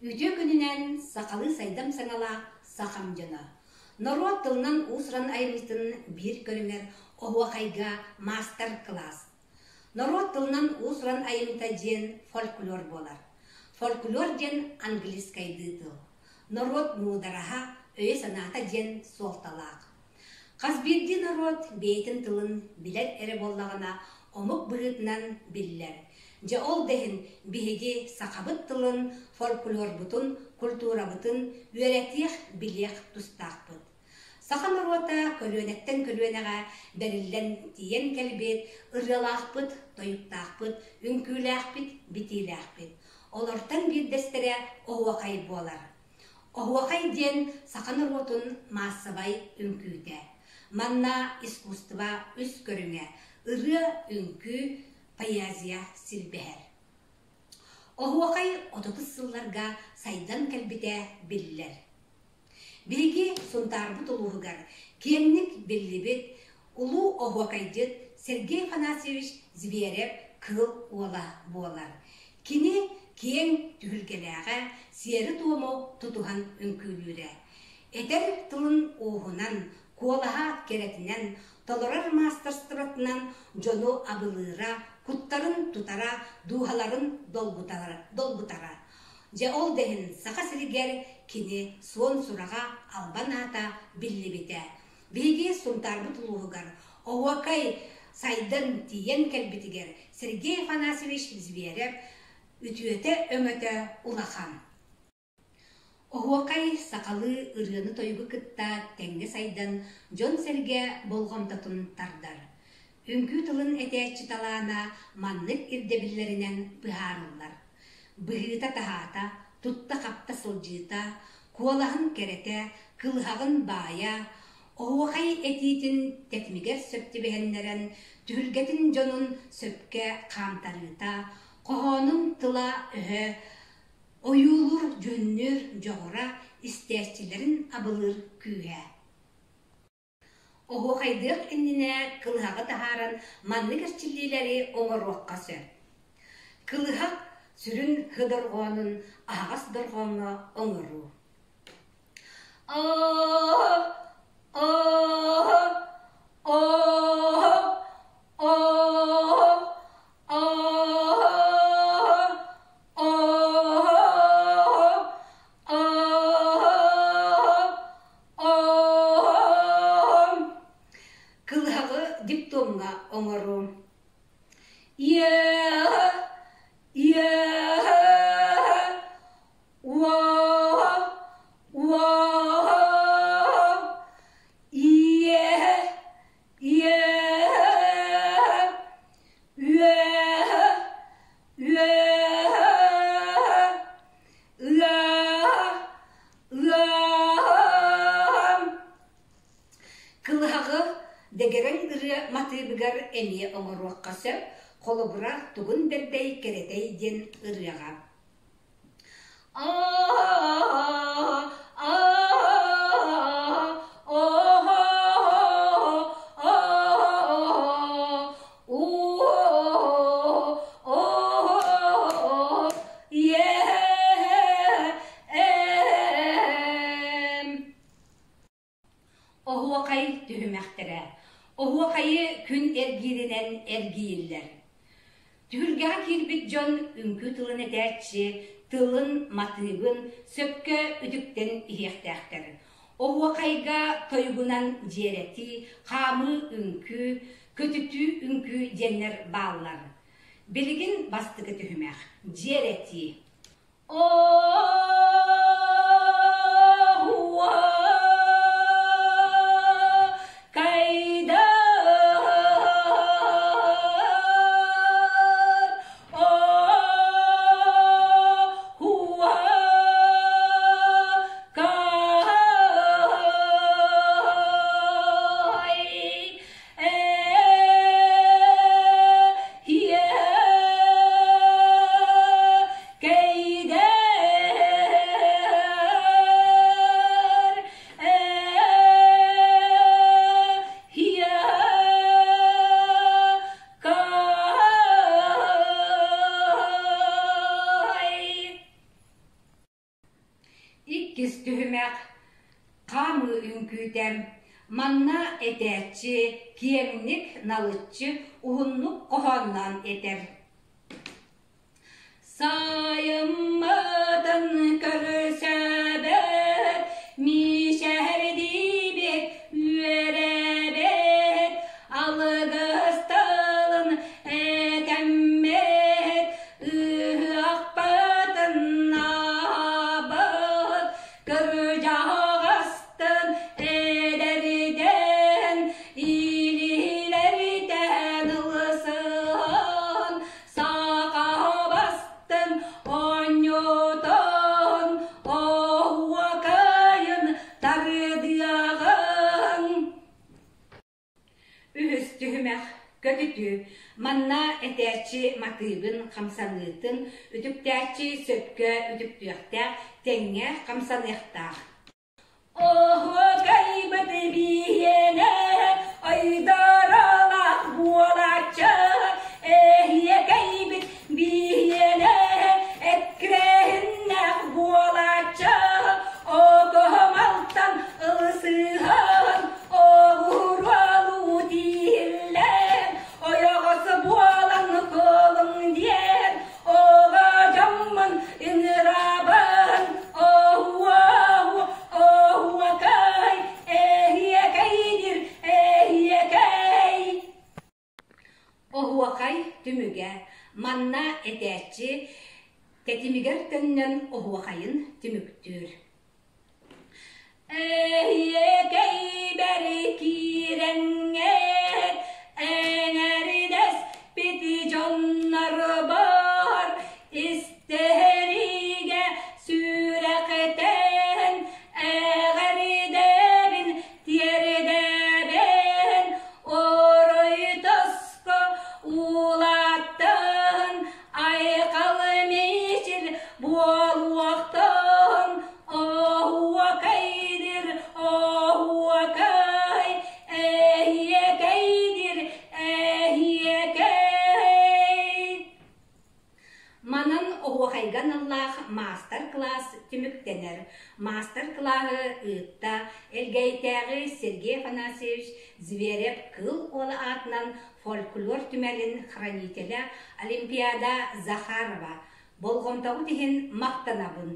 Үтө күнінен сақалы сайдам саңала сақам жана. Народ тылынан усран айрытын бір көріңер оғуақайға мастер-класс. Народ тылынан усран айрыта жен фольклор болар. Фольклор жен английскайды тыл. Народ мудараха өй саната жен солталақ. Қазбирді народ бейтін тылын білер әрі боллағына омық бұғытынан білілер. Же ол дехин биһиги сақабыт тылын, фольклор бутун, культура бутун, үйрәтиях билех тустақпыт. Сақа народа көлөнеттен көлөнеға бәрілден тиен кәлбет, ырғалақпыт, тойықтақпыт, үнкіләқпыт, битиләқпыт. Олортан бір дәстері оғуақай болар. Оғуақай ден сақа народын массабай үнкүйді. Манна искусства үс көріңе, ыры үнкі, поэзия силбәр. Оғуақай 30 сылларға сайдан кәлбіде білілер. Біреге сұнтарбыт ұлығығар, кеннік білібет, ұлу оғуақайдет Сергей Фанасьевич Зверев кыл ола болар. Кені кен түгілгеліға сері туымы тұтуған үнкілері. Әтер тылын оғынан, қолаға керетінен, толырар мастерстыратынан жону абылыра, куттарын тутара, дуғаларын долбутара. Же ол дегін сақа сірігер кені суон сұраға албан ата білі-біте. Бейге сұнтарбы тұлуғығар, оғуақай сайдан тиен кәлбітігер Сергей Фанасьевич Зверев үтіөте өмөті улахан. Оғуақай сақалы ырғыны тойғы кытта тәңгі сайдан жон сәрге болғамтатын тардар. Үнкі тылын әтәтші талана маннық ирдебілерінен бұхарылар. Бұхыта тахата, тұтта қапта сылжыта, куалағын керете, кылғағын бая, оғуақай әтейтін тәтмігер сөпті бәхенлерін, түхілгетін жонын сөпке қамтарыта, қоғының тыла үхі, ойулur жөннөр жоғыра істәшчілерін абылыр күйе. Оғуқайдық әніне кылғағы тахаран манны кірчілдейлері оңыруаққа сөр. Кылғақ сүрін хыдырғанын ағас дұрғанға оңыру. Диптомга оңору. Дегерен ыры матыбыгар әме оңыруаққа сөп, қолы бұрақ тұғын бердей керетей ден ырыға. Оғуақай түхімәқтірі. Оғуақайы күн әргерінен әргейілдер. Түхілгеға кербет жон үнкі тылын әдәтші, тылын матығын сөпкі үдіктен иектәқтір. Оғуақайға тойгунан жереті, қамы үнкі, көтіті үнкі денер баллар. Білігін бастығы түхімәқ. Жереті. Kayda кистүхүмәк камы үңкүтем, манна этерчи, кемник налыччы, уһуннук кохоннан этер. Сайымматын көрсөбөт, мишәрдибет үеребет, алыгыстылын этеммет, ақпатын абыт, кыржағыстын эдерден, илилерден ылысын, сақабастын оньотон, оуакайын тарыдыағын. Үһүстүһүмэх көтүтү, манна этерчи матыыбын камсаныытын, үтүктääчи сөпкө үтүктүөхтää, теңҥэ камсаныахтаах. Оуакайбыт биһиэнэ, ойдоролах буолаччы, эхиэкэйбит биһиэнэ, эккрэһиннэх буолаччы, окомалтан ылысыһын, огуруалуу тииллэн, ойоҕосы буолан колуң диэн, ога жаммын ыҥырабын, оуакай, эхиэкэйдир, эхиэкэй. Оһуакай түмүгэ, манна этээччи, тетимигер төннөн оһуакайын түмүктүүр. Эхиэкэй бери кирэҥҥэт, эҥэридэс бити дьоннор бар, истэригэ сүрэхэтэн, эҕэридэбин тиэридэбэн, оройтоско улаттан, айкалмичил буолуактан, оһуакайдыр, оһуакай, эхиэкэйдир, эхиэкэй. Манан оһуакайган аллах мастер-класс түмүктенер. Мастер-классы ыытта элгейтээги Сергей Афанасьевич Зверев кыл ола атынан фольклор түмэлин хранителя Олимпиада Захарова болгонтогу тиһин мактанабын.